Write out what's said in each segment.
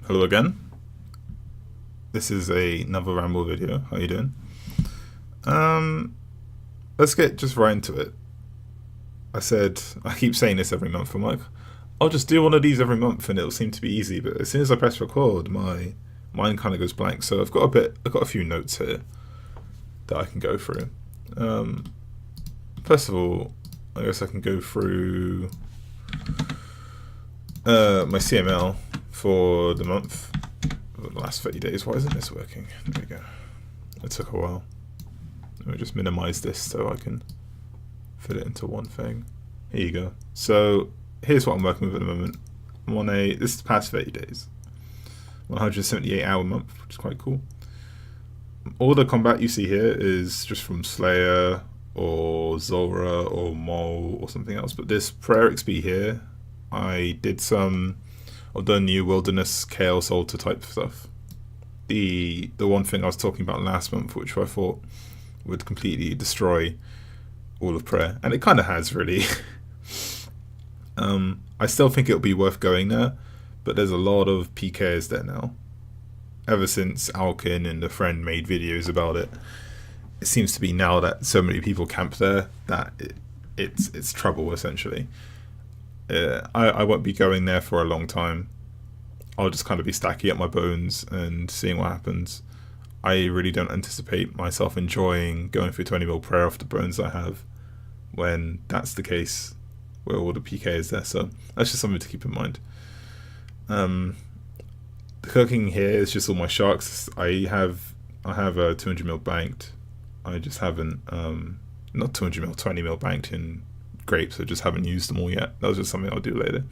Hello again. This is another ramble video. How you doing? Um, let's get just right into it. I keep saying this every month. I'm like, I'll just do one of these every month, and it'll seem to be easy. But as soon as I press record, my mind kind of goes blank. So I've got a few notes here that I can go through. Um, First of all, I guess I can go through my CML for the month. The last 30 days. Why isn't this working? There we go. It took a while. Let me just minimize this so I can fit it into one thing. Here you go. So here's what I'm working with at the moment. I'm on this is the past 30 days. 178-hour month, which is quite cool. All the combat you see here is just from Slayer or Zora or Mole or something else. But this prayer XP here, I've done new Wilderness Chaos Altar type stuff. The one thing I was talking about last month, which I thought would completely destroy all of prayer, and it kind of has really. I still think it'll be worth going there, but there's a lot of PKs there now. Ever since Alkin and a friend made videos about it, it seems to be now that so many people camp there that it's trouble essentially. I won't be going there for a long time. I'll just kind of be stacking up my bones and seeing what happens. I really don't anticipate myself enjoying going through 20 mil prayer off the bones I have when that's the case where all the PK is there. So that's just something to keep in mind. The cooking here is just all my sharks. I have a 200 mil banked. I just haven't not 200 mil, 20 mil banked in grapes. I just haven't used them all yet. That was just something I'll do later.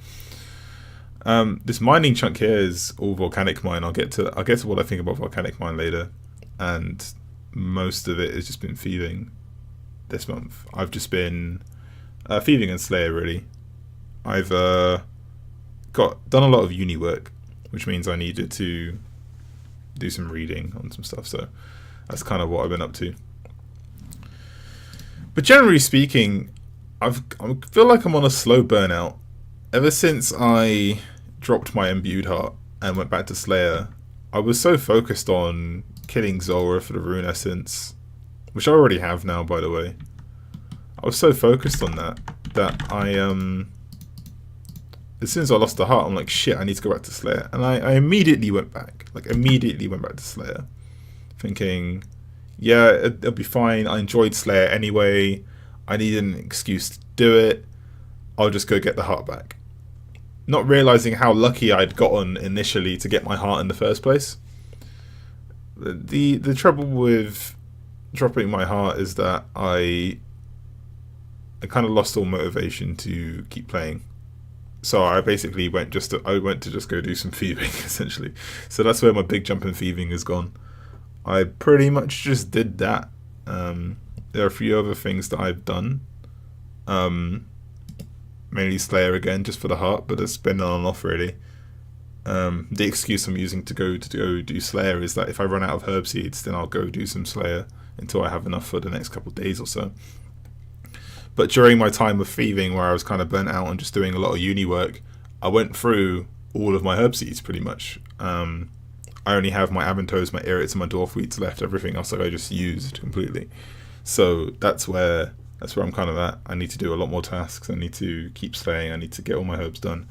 This mining chunk here is all volcanic mine. I'll get to what I think about volcanic mine later, and most of it has just been thieving this month. I've just been thieving and Slayer really. I've done a lot of uni work, which means I needed to do some reading on some stuff. So that's kind of what I've been up to. But generally speaking, I feel like I'm on a slow burnout. Ever since I dropped my imbued heart and went back to Slayer, I was so focused on killing Zora for the rune essence, which I already have now, by the way. I was so focused on that I as soon as I lost the heart, I'm like, shit, I need to go back to Slayer. And I immediately went back. Immediately went back to Slayer. Thinking, yeah, it'll be fine. I enjoyed Slayer anyway. I needed an excuse to do it. I'll just go get the heart back. Not realizing how lucky I'd gotten initially to get my heart in the first place. The trouble with dropping my heart is that I kind of lost all motivation to keep playing. So I basically went to just go do some thieving essentially. So that's where my big jump in thieving has gone. I pretty much just did that. There are a few other things that I've done. Mainly Slayer again, just for the heart, but it's been on and off really. The excuse I'm using to go do Slayer is that if I run out of herb seeds, then I'll go do some Slayer until I have enough for the next couple of days or so. But during my time of thieving, where I was kind of burnt out and just doing a lot of uni work, I went through all of my herb seeds pretty much. I only have my Abentos, my Irrits, and my Dwarf Wheats left. Everything else I just used completely. So that's where I'm kind of at. I need to do a lot more tasks. I need to keep slaying. I need to get all my herbs done.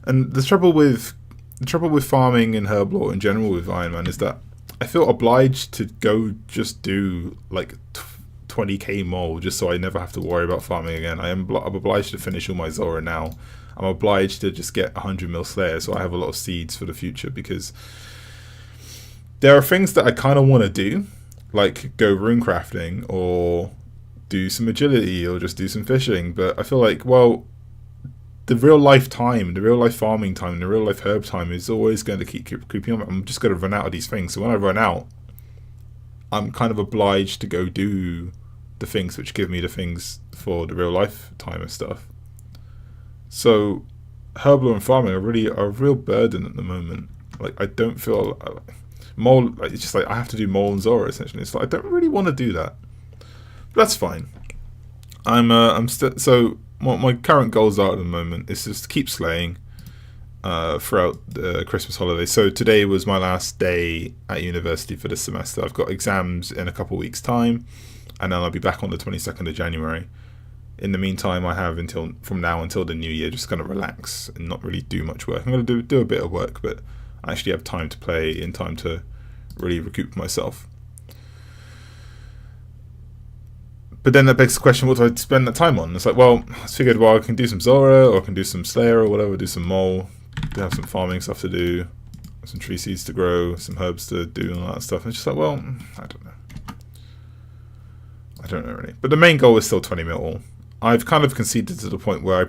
And the trouble with farming and herb lore in general with Ironman is that I feel obliged to go just do like 20k mole just so I never have to worry about farming again. I'm obliged to finish all my Zora now. I'm obliged to just get 100 mil Slayer so I have a lot of seeds for the future, because there are things that I kind of want to do, like go rune crafting or do some agility or just do some fishing, but I feel like, well, the real life time, the real life farming time, the real life herb time is always going to keep creeping up. I'm just going to run out of these things. So when I run out, I'm kind of obliged to go do the things which give me the things for the real life time and stuff. So herb lore and farming are a real burden at the moment. Like, I don't feel mole. It's just like I have to do mole and Zora essentially. It's like I don't really want to do that. But that's fine. I'm still so. What my current goals are at the moment is just to keep slaying, throughout the Christmas holiday. So today was my last day at university for this semester. I've got exams in a couple of weeks' time, and then I'll be back on the 22nd of January. In the meantime, I have from now until the new year, just going to relax and not really do much work. I'm going to do a bit of work, but I actually have time to play in time to really recoup myself. But then that begs the question, what do I spend that time on? It's like, well, I figured, well, I can do some Zora, or I can do some Slayer, or whatever, do some Mole, have some farming stuff to do, some tree seeds to grow, some herbs to do, and all that stuff. And it's just like, well, I don't know really. But the main goal is still 20 mil all. I've kind of conceded to the point where I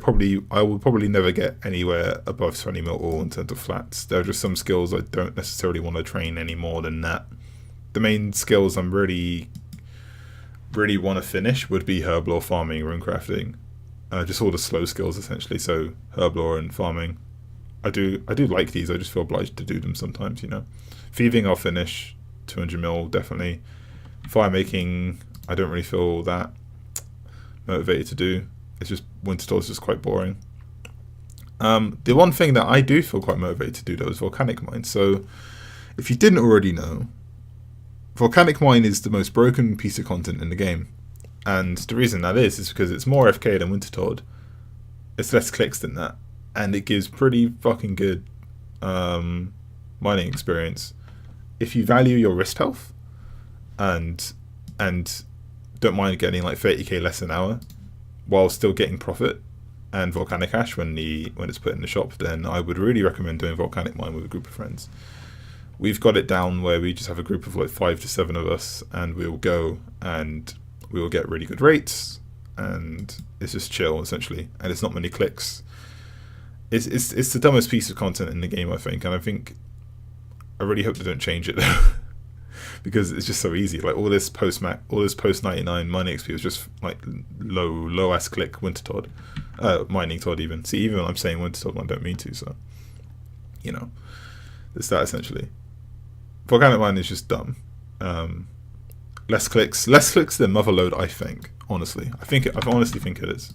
will probably never get anywhere above 20 mil all in terms of flats. There are just some skills I don't necessarily want to train any more than that. The main skills I'm really want to finish would be herblore, farming, runecrafting, just all the slow skills essentially. So herblore and farming, I do like these. I just feel obliged to do them sometimes, you know. Thieving I'll finish, 200 mil definitely. Fire making I don't really feel that motivated to do. It's just Winter Tour is just quite boring. The one thing that I do feel quite motivated to do though is Volcanic Mine. So if you didn't already know, Volcanic Mine is the most broken piece of content in the game. And the reason that is because it's more FK than Winter Toad. It's less clicks than that. And it gives pretty fucking good mining experience. If you value your wrist health and don't mind getting like 30k less an hour while still getting profit and Volcanic Ash when it's put in the shop, then I would really recommend doing Volcanic Mine with a group of friends. We've got it down where we just have a group of like 5 to 7 of us, and we'll go and we will get really good rates, and it's just chill essentially, and it's not many clicks. It's the dumbest piece of content in the game, I think, and I really hope they don't change it because it's just so easy. Like all this post 99 mining XP was just like low ass click Winter Todd, mining Todd even. See, even when I'm saying Winter Todd, I don't mean to, so you know, it's that essentially. Volcanic Mine is just dumb. Less clicks than Motherload, I think. Honestly, I honestly think it is.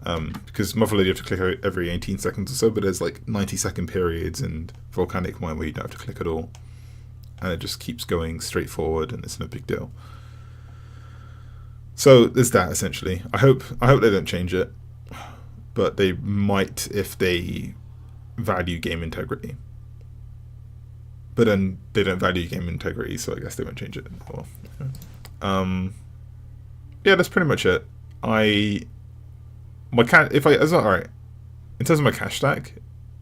Because Motherload you have to click every 18 seconds or so, but there's like 90-second periods in Volcanic Mine where you don't have to click at all, and it just keeps going straight forward, and it's no big deal. So there's that essentially. I hope they don't change it, but they might if they value game integrity. But then they don't value game integrity, so I guess they won't change it. Well, yeah, that's pretty much it. Alright. In terms of my cash stack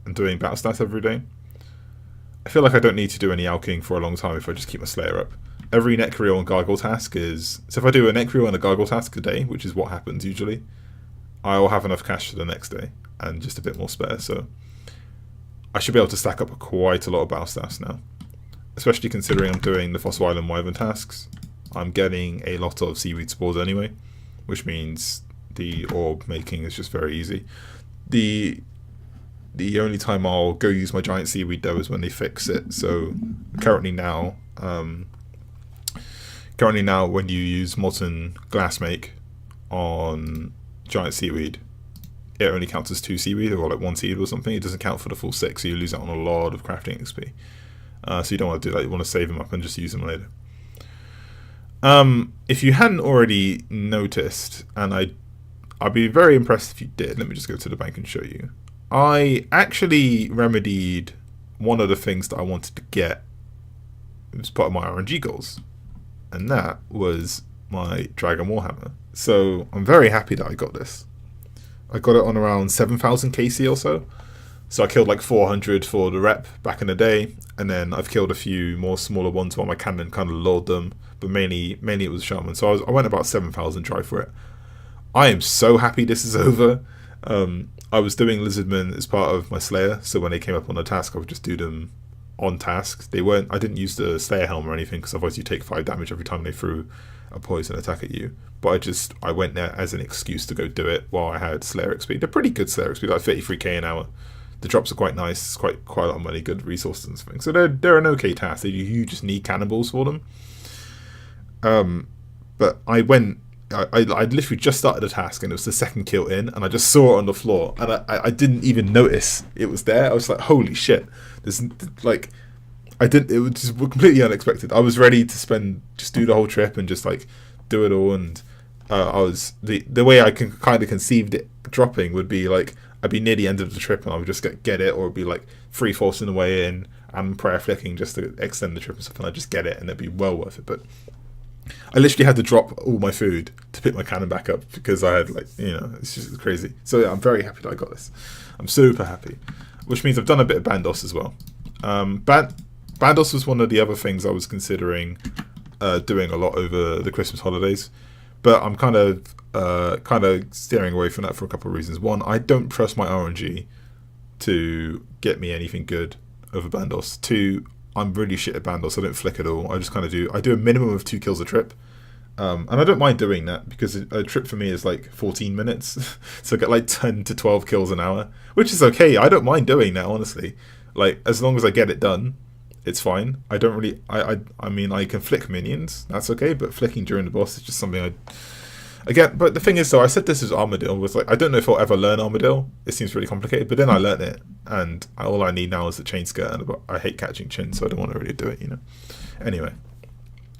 and doing battle stats every day, I feel like I don't need to do any alching for a long time if I just keep my Slayer up. Every Necreo and Gargle task is... So if I do a Necreo and a Gargle task a day, which is what happens usually, I will have enough cash for the next day and just a bit more spare, so I should be able to stack up quite a lot of battle stats now. Especially considering I'm doing the Fossil Island Wyvern tasks. I'm getting a lot of seaweed spores anyway, which means the orb making is just very easy. The only time I'll go use my giant seaweed though is when they fix it. So currently now when you use molten glass make on giant seaweed, it only counts as 2 seaweed or like 1 seed or something. It doesn't count for the full 6, so you lose out on a lot of crafting XP. So you don't want to do that. You want to save them up and just use them later. If you hadn't already noticed, and I'd be very impressed if you did, let me just go to the bank and show you. I actually remedied one of the things that I wanted to get as part of my RNG goals, and that was my Dragon Warhammer. So I'm very happy that I got this. I got it on around 7,000 KC or so. So I killed like 400 for the rep back in the day, and then I've killed a few more smaller ones while my cannon kind of lulled them, but mainly it was Shaman. So I went about 7,000 try for it. I am so happy this is over. I was doing Lizardmen as part of my Slayer, so when they came up on the task, I would just do them on task. I didn't use the Slayer helm or anything, because otherwise you take 5 damage every time they threw a poison attack at you. But I went there as an excuse to go do it while I had Slayer XP. They're pretty good Slayer XP, like 33k an hour. The drops are quite nice. It's quite a lot of money, good resources and things. So they're an okay task. You just need cannonballs for them. But I went I'd literally just started a task and it was the second kill in, and I just saw it on the floor, and I didn't even notice it was there. I was like, holy shit, there's like, it was just completely unexpected. I was ready to just do the whole trip and just like do it all, and I was the way I can kind of conceived it dropping would be like, I'd be near the end of the trip and I would just get it, or it'd be like free forcing the way in and prayer flicking just to extend the trip and stuff, and I'd just get it and it'd be well worth it. But I literally had to drop all my food to pick my cannon back up because I had it's just crazy. So yeah, I'm very happy that I got this. I'm super happy, which means I've done a bit of Bandos as well. Bandos was one of the other things I was considering doing a lot over the Christmas holidays, but I'm kind of steering away from that for a couple of reasons. One, I don't trust my RNG to get me anything good over Bandos. Two, I'm really shit at Bandos. I don't flick at all. I just kind of do a minimum of 2 kills a trip. And I don't mind doing that because a trip for me is like 14 minutes. So I get like 10 to 12 kills an hour, which is okay. I don't mind doing that, honestly. Like, as long as I get it done, it's fine. I don't really, I mean, I can flick minions. That's okay. But flicking during the boss is just something again, but the thing is, though, I said this is Armadillo. Was like, I don't know if I'll ever learn Armadillo. It seems really complicated, but then I learned it, and all I need now is the chain skirt, and I hate catching chin, so I don't want to really do it, Anyway,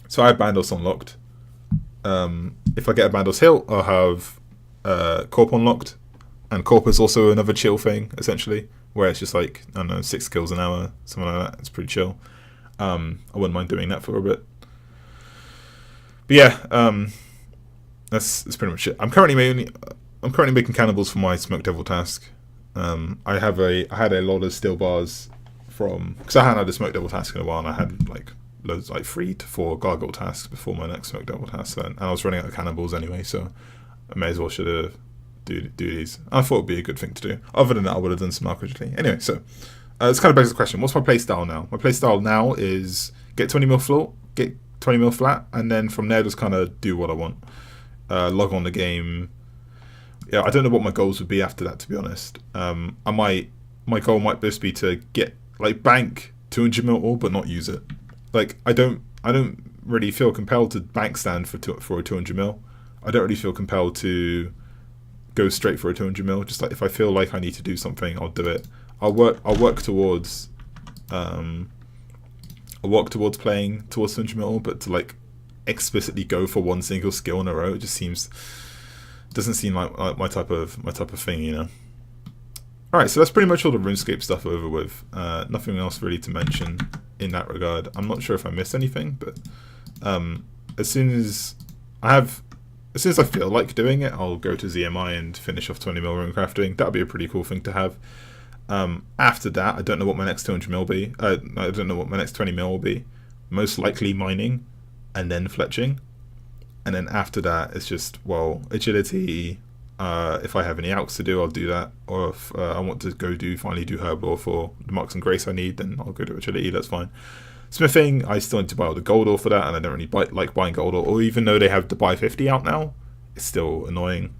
so I have Bandos unlocked. If I get a Bandos hill, I'll have Corp unlocked, and Corp is also another chill thing, essentially, where it's just like, I don't know, 6 kills an hour, something like that. It's pretty chill. I wouldn't mind doing that for a bit. But yeah, that's pretty much it. I'm currently making cannibals for my Smoke Devil task. I had a lot of steel bars because I hadn't had a Smoke Devil task in a while, and I had like loads, like 3 to 4 gargoyle tasks before my next Smoke Devil task, and I was running out of cannibals anyway, so I may as well should have do these. I thought it'd be a good thing to do. Other than that, I would have done some Alchemy. Anyway, so it's kind of begs the question: what's my playstyle now? My playstyle now is get 20 mil float, get 20 mil flat, and then from there just kind of do what I want. Log on the game. Yeah, I don't know what my goals would be after that, to be honest. My goal might just be to get like bank 200 mil ore, but not use it. Like I don't really feel compelled to bank stand for a 200 mil. I don't really feel compelled to go straight for a 200 mil. Just like if I feel like I need to do something, I'll do it. I'll work towards playing towards 200 mil, but to like explicitly go for one single skill in a row, it just doesn't seem like my type of thing, Alright, so that's pretty much all the RuneScape stuff over with. Nothing else really to mention in that regard. I'm not sure if I missed anything, but as soon as I feel like doing it, I'll go to ZMI and finish off 20 mil rune crafting. That'd be a pretty cool thing to have. After that, I don't know what my next 200 mil will be. I don't know what my next 20 mil will be. Most likely mining, and then fletching, and then after that it's just agility. If I have any alks to do, I'll do that, or if I want to finally do Herblore for the marks and grace I need, then I'll go to agility. That's fine. Smithing, I still need to buy all the gold ore for that, and I don't really like buying gold ore, or even though they have the buy 50 out now, it's still annoying.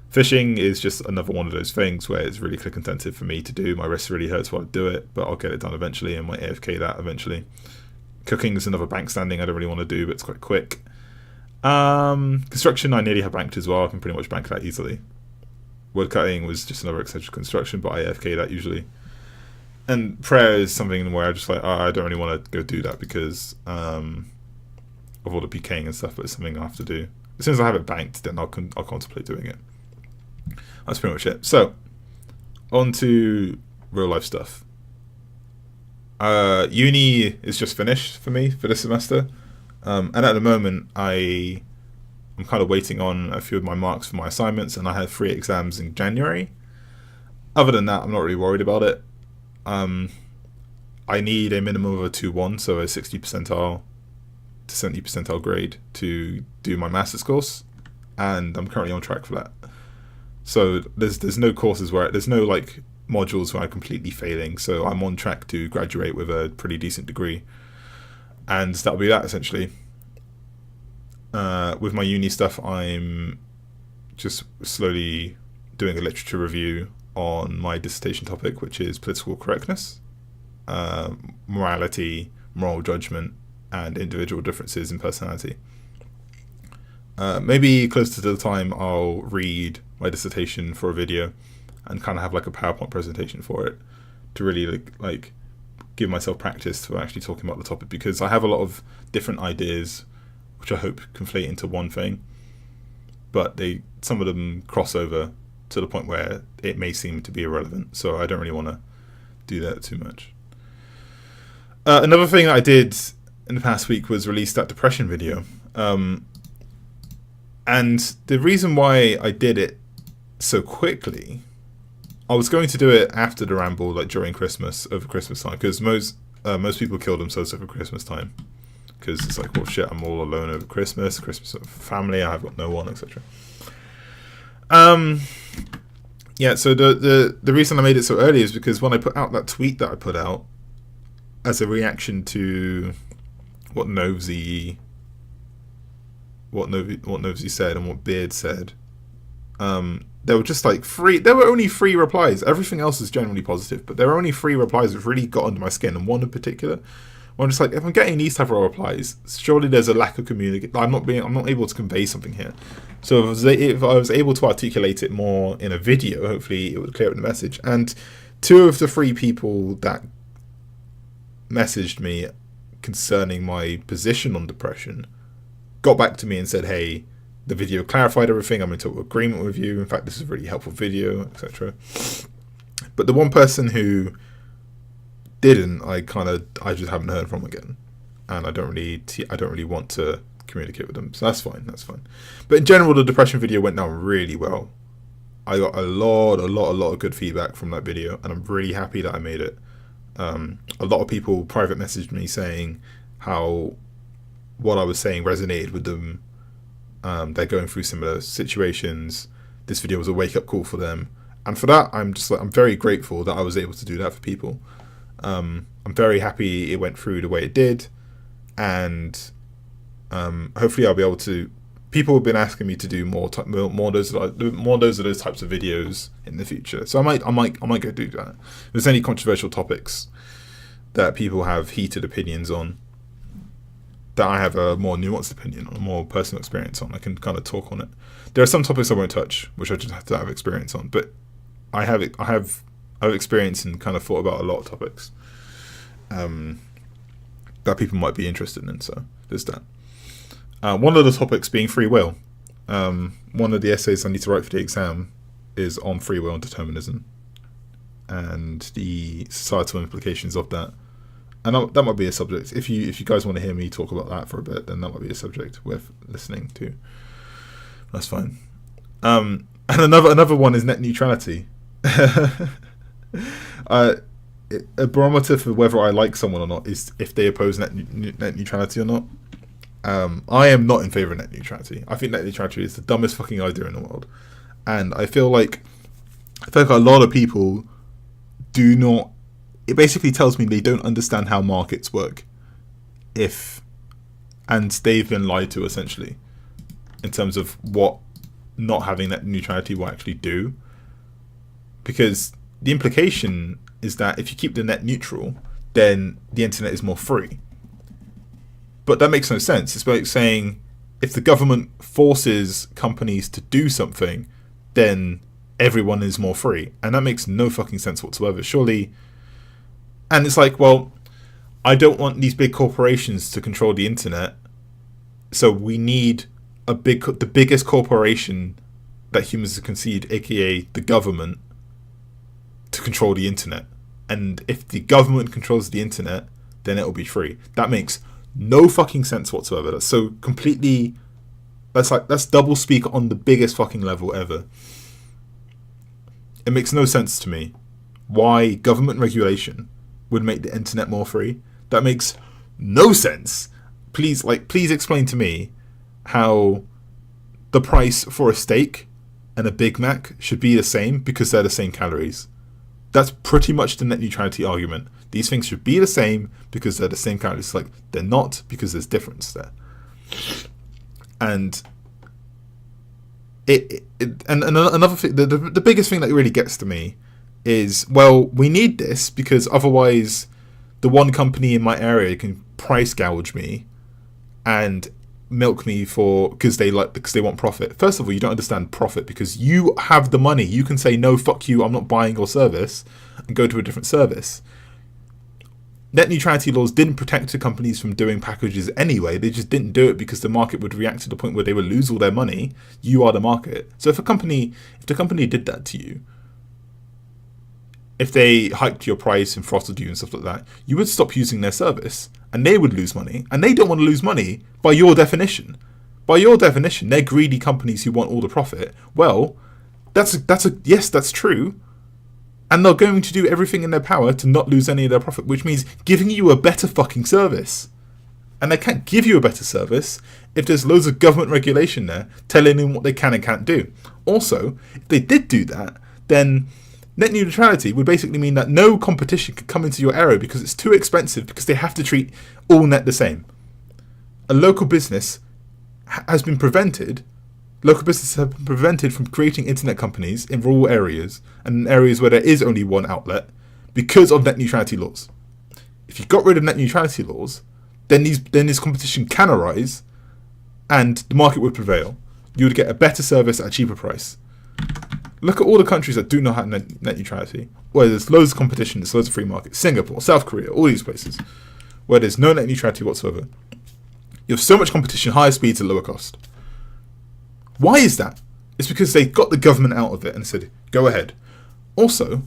Fishing is just another one of those things where it's really click intensive for me to do. My wrist really hurts while I do it, but I'll get it done eventually, and might AFK that eventually. Cooking is another bank standing I don't really want to do, but it's quite quick. Construction I nearly have banked as well. I can pretty much bank that easily. Wood cutting was just another extension of construction, but I AFK that usually. And prayer is something where I just like, I don't really want to go do that because of all the PKing and stuff, but it's something I have to do. As soon as I have it banked, then I'll contemplate doing it. That's pretty much it. So, on to real life stuff. Uni is just finished for me for this semester, and at the moment I'm kind of waiting on a few of my marks for my assignments, and I had 3 exams in January. Other than that, I'm not really worried about it. I need a minimum of a 2-1, so a 60 percentile to 70 percentile grade to do my master's course, and I'm currently on track for that. So there's no courses where there's no like modules where I'm completely failing, so I'm on track to graduate with a pretty decent degree, and that'll be that essentially. With my uni stuff, I'm just slowly doing a literature review on my dissertation topic, which is political correctness, morality, moral judgment, and individual differences in personality. Maybe closer to the time I'll read my dissertation for a video and kind of have like a PowerPoint presentation for it to really like give myself practice for actually talking about the topic, because I have a lot of different ideas which I hope conflate into one thing, but some of them cross over to the point where it may seem to be irrelevant, so I don't really want to do that too much. Another thing that I did in the past week was release that depression video. And the reason why I did it so quickly, I was going to do it after the ramble, like during Christmas, over Christmas time, because most people kill themselves over Christmas time, because it's like, well, shit, I'm all alone over Christmas family, I have got no one, etc. Yeah, so the reason I made it so early is because when I put out that tweet that I put out as a reaction to what Novsy said and what Beard said, there were just like there were only 3 replies. Everything else is generally positive, but there were only 3 replies which really got under my skin, and one in particular, where I'm just like, if I'm getting these type of replies, surely there's a lack of communication. I'm not able to convey something here. So if I was able to articulate it more in a video, hopefully it would clear up the message. And 2 of the 3 people that messaged me concerning my position on depression got back to me and said, hey, the video clarified everything, I'm in total agreement with you, in fact this is a really helpful video, etc. But the one person who didn't, I just haven't heard from again, and I don't really want to communicate with them, so that's fine. But in general, the depression video went down really well. I got a lot of good feedback from that video, and I'm really happy that I made it. A lot of people private messaged me saying how what I was saying resonated with them. They're going through similar situations. This video was a wake-up call for them, and for that I'm very grateful that I was able to do that for people. I'm very happy it went through the way it did, and hopefully I'll be able to. People have been asking me to do more of those types of videos in the future, so I might go do that. If there's any controversial topics that people have heated opinions on, that I have a more nuanced opinion on, a more personal experience on, I can kind of talk on it. There are some topics I won't touch, which I just have to have experience on, but I have experience and kind of thought about a lot of topics that people might be interested in, so there's that. One of the topics being free will. One of the essays I need to write for the exam is on free will and determinism and the societal implications of that. And that might be a subject. If you guys want to hear me talk about that for a bit, then that might be a subject worth listening to. That's fine. And another one is net neutrality. A barometer for whether I like someone or not is if they oppose net neutrality or not. I am not in favour of net neutrality. I think net neutrality is the dumbest fucking idea in the world. And I feel like a lot of people do not. It basically tells me they don't understand how markets work. And they've been lied to, essentially, in terms of what not having net neutrality will actually do. Because the implication is that if you keep the net neutral, then the internet is more free. But that makes no sense. It's like saying if the government forces companies to do something, then everyone is more free. And that makes no fucking sense whatsoever. Surely. And it's like, well, I don't want these big corporations to control the internet, so we need the biggest corporation that humans have conceived, aka the government, to control the internet. And if the government controls the internet, then it'll be free. That makes no fucking sense whatsoever. That's so completely. That's double speak on the biggest fucking level ever. It makes no sense to me why government regulation would make the internet more free. That makes no sense. Please explain to me how the price for a steak and a Big Mac should be the same because they're the same calories. That's pretty much the net neutrality argument. These things should be the same because they're the same calories. Like, they're not because there's difference there. And another thing, the biggest thing that really gets to me is, well, we need this because otherwise the one company in my area can price gouge me and milk me because they want profit. First of all, you don't understand profit because you have the money. You can say, no, fuck you, I'm not buying your service, and go to a different service. Net neutrality laws didn't protect the companies from doing packages anyway. They just didn't do it because the market would react to the point where they would lose all their money. You are the market. So if the company did that to you, if they hiked your price and throttled you and stuff like that, you would stop using their service and they would lose money. And they don't want to lose money by your definition. By your definition, they're greedy companies who want all the profit. Well, yes, that's true. And they're going to do everything in their power to not lose any of their profit, which means giving you a better fucking service. And they can't give you a better service if there's loads of government regulation there telling them what they can and can't do. Also, if they did do that, then net neutrality would basically mean that no competition could come into your area because it's too expensive, because they have to treat all net the same. A local business has been prevented. Local businesses have been prevented from creating internet companies in rural areas and in areas where there is only one outlet because of net neutrality laws. If you got rid of net neutrality laws, then this competition can arise and the market would prevail. You would get a better service at a cheaper price. Look at all the countries that do not have net neutrality, where there's loads of competition, there's loads of free market. Singapore, South Korea, all these places where there's no net neutrality whatsoever. You have so much competition, higher speeds at lower cost. Why is that? It's because they got the government out of it and said, go ahead. Also,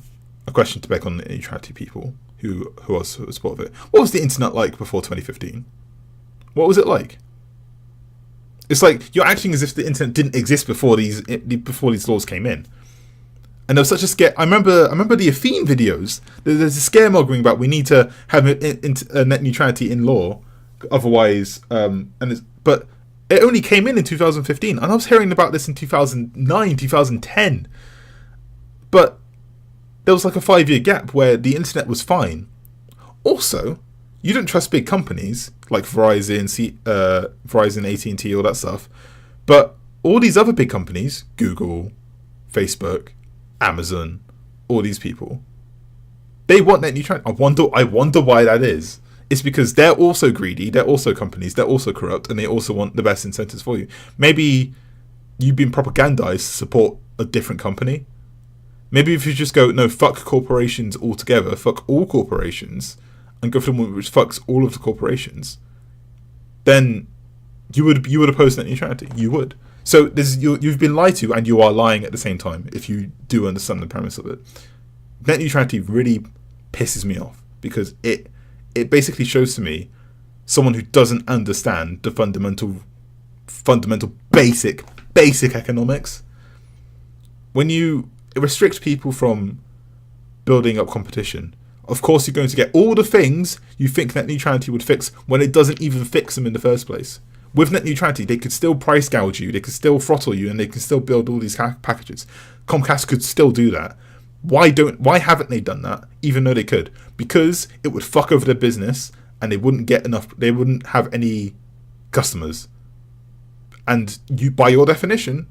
a question to back on net neutrality people who are support of it. What was the internet like before 2015? What was it like? It's like you're acting as if the internet didn't exist before these laws came in. And there was such a scare. I remember the Athene videos. There's a scaremongering about we need to have net neutrality in law, otherwise. But it only came in 2015, and I was hearing about this in 2009, 2010. But there was like a 5-year gap where the internet was fine. Also, you don't trust big companies like Verizon, AT&T, all that stuff. But all these other big companies, Google, Facebook, Amazon, all these people, they want net neutrality. I wonder why that is. It's because they're also greedy, they're also companies, they're also corrupt, and they also want the best incentives for you. Maybe you've been propagandized to support a different company. Maybe if you just go, no, fuck corporations altogether, fuck all corporations, and go for the one which fucks all of the corporations, then you would oppose net neutrality. You would. So you've been lied to, and you are lying at the same time, if you do understand the premise of it. Net neutrality really pisses me off, because it basically shows to me someone who doesn't understand the fundamental basic economics. When you restrict people from building up competition, of course you're going to get all the things you think net neutrality would fix when it doesn't even fix them in the first place. With net neutrality, they could still price gouge you, they could still throttle you, and they can still build all these packages. Comcast could still do that. Why haven't they done that, even though they could? Because it would fuck over their business, and they wouldn't have any customers. And you, by your definition,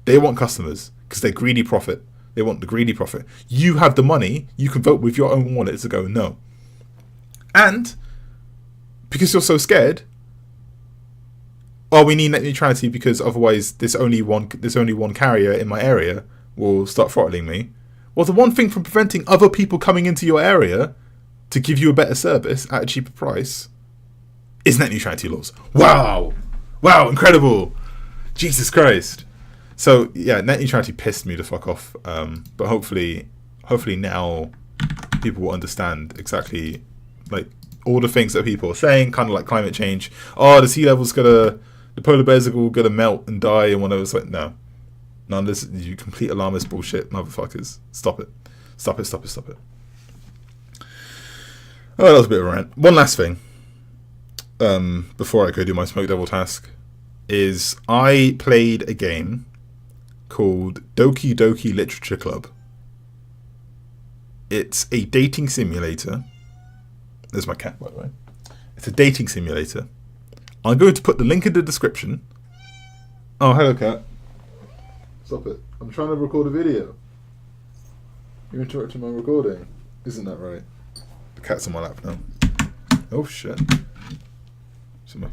they want customers because they're greedy profit. They want the greedy profit. You have the money, you can vote with your own wallet to go no. And because you're so scared, we need net neutrality because otherwise there's only one carrier in my area will start throttling me. Well, the one thing from preventing other people coming into your area to give you a better service at a cheaper price is net neutrality laws. Wow, incredible. Jesus Christ. So yeah, net neutrality pissed me the fuck off. But hopefully now people will understand exactly like all the things that people are saying, kind of like climate change. Oh, the polar bears are all gonna melt and die and whatever. It's like, no. None of this, you complete alarmist bullshit, motherfuckers. Stop it. Oh, that was a bit of a rant. One last thing, before I go do my Smoke Devil task, is I played a game called Doki Doki Literature Club. It's a dating simulator. There's my cat, by the way. It's a dating simulator. I'm going to put the link in the description. Oh, hello, cat. Stop it. I'm trying to record a video. You're interrupting my recording. Isn't that right? The cat's on my lap now. Oh, shit.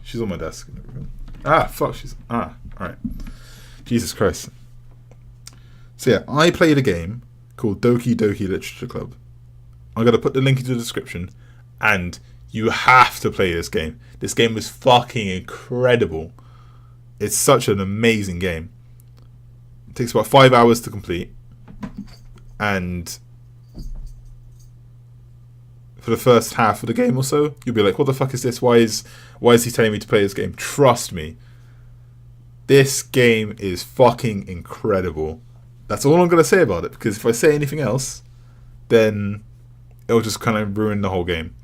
She's on my desk and everything. Fuck. Alright. Jesus Christ. So yeah, I played a game called Doki Doki Literature Club. I'm going to put the link into the description, and you have to play this game. This game is fucking incredible. It's such an amazing game. It takes about 5 hours to complete, and for the first half of the game or so, you'll be like, what the fuck is this? Why is he telling me to play this game? Trust me. This game is fucking incredible. That's all I'm going to say about it, because if I say anything else, then it'll just kind of ruin the whole game.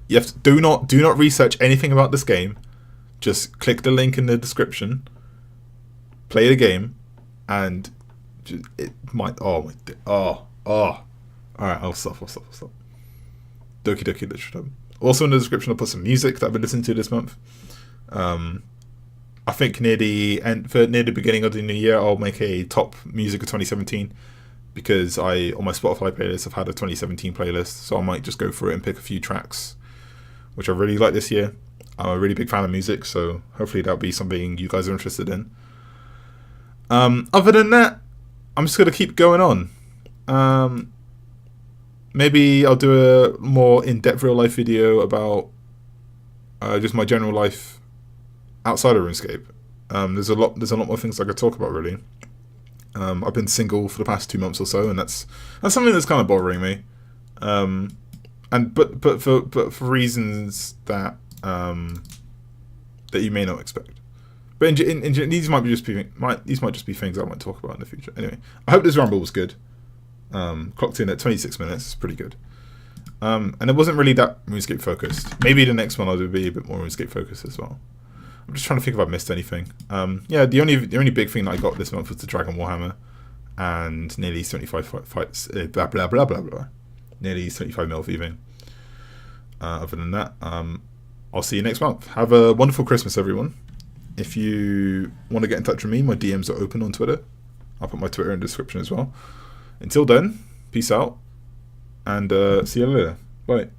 You have to do not research anything about this game. Just click the link in the description, play the game, and it might. Alright, I'll stop. Doki Doki Literature Club. Also in the description, I'll put some music that I've been listening to this month. I think near the beginning of the new year, I'll make a top music of 2017, because on my Spotify playlist, I've had a 2017 playlist, so I might just go through it and pick a few tracks which I really like this year. I'm a really big fan of music, so hopefully that'll be something you guys are interested in. Other than that, I'm just going to keep going on. Maybe I'll do a more in-depth real-life video about just my general life outside of RuneScape. There's a lot more things I could talk about, really. I've been single for the past 2 months or so, and that's something that's kind of bothering me. But for reasons that you may not expect. But these might just be things I might talk about in the future. Anyway, I hope this ramble was good. Clocked in at 26 minutes. It's pretty good. And it wasn't really that RuneScape focused. Maybe the next one I'll be a bit more RuneScape focused as well. I'm just trying to think if I've missed anything. The only big thing that I got this month was the Dragon Warhammer, and nearly 75 fights. Blah blah blah blah blah. Nearly 75 mil thieving. Other than that, I'll see you next month. Have a wonderful Christmas, everyone. If you want to get in touch with me, my DMs are open on Twitter. I'll put my Twitter in the description as well. Until then, peace out, and see you later. Bye.